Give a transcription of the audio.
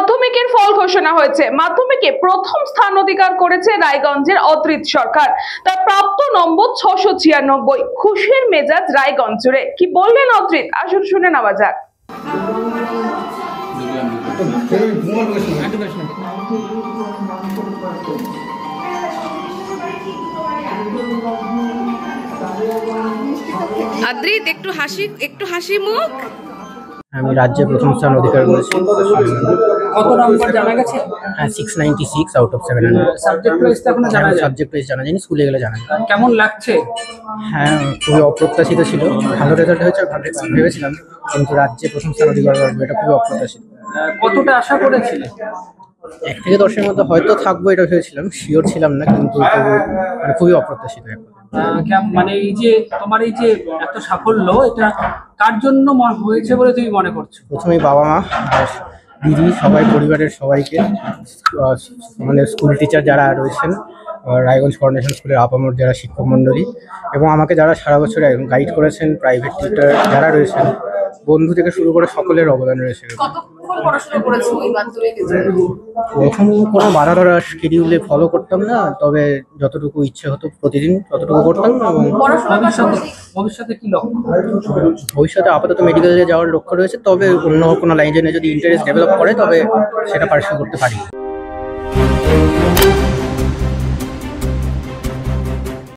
মাধ্যমিকের ফল ঘোষণা হয়েছে। মাধ্যমিকে প্রথম স্থান অধিকার করেছে রায়গঞ্জের অদ্রিত সরকার। তার প্রাপ্ত নম্বর 696। খুশির মেজাজ রায়গঞ্জ জুড়ে। কি বললেন অদ্রিত, আসুন শুনে নেওয়া যাক। অদ্রিত, একটু হাসি মুখ। আমি রাজ্যে প্রথম স্থান অধিকার করেছি। কত নম্বর জানা গেছে? হ্যাঁ, 696 আউট অফ 700। সাবজেক্ট ওয়াইজ এখনো জানা যায়? সাবজেক্ট ওয়াইজ জানা যায়নি, স্কুলে গেলে জানা যায়। কেমন লাগছে? হ্যাঁ, খুবই অপ্রত্যাশিত ছিল। ভালো রেজাল্ট হয়েছে ভেবেছিলাম, কিন্তু রাজ্যে প্রথম স্থান অধিকার করবো এটা খুবই অপ্রত্যাশিত। কতটা আশা করেছিলে? 1 থেকে 10-এর মধ্যে হয়তো থাকবো এটা ভেবেছিলাম, শিওর ছিলাম না, কিন্তু মানে খুবই অপ্রত্যাশিত। মানে এই যে তোমার এই যে এত সাফল্য, এটা কার জন্য হয়েছে বলে তুমি মনে করছো? প্রথমেই বাবা মা, দিদি, সবাই, পরিবারের সবাইকে, মানে স্কুল টিচার যারা রয়েছেন, রায়গঞ্জ ফাউন্ডেশন স্কুলের আপামর যারা শিক্ষক মণ্ডলী, এবং আমাকে যারা সারা বছর গাইড করেছেন, প্রাইভেট টিচার যারা রয়েছেন, বন্ধু থেকে শুরু করে সকলের অবদান রয়েছে। প্রথম কোনো বাধা ধরা শিডিউলে ফলো করতাম না, তবে যতটুকু ইচ্ছে হতো প্রতিদিন ততটুকু করতাম। এবং ভবিষ্যতে কি লক্ষ্য? ভবিষ্যতে আপাতত মেডিকেলে যাওয়ার লক্ষ্য রয়েছে, তবে অন্য কোনো লাইনে যদি ইন্টারেস্ট ডেভেলপ করে তবে সেটা পার্সিউ করতে পারি।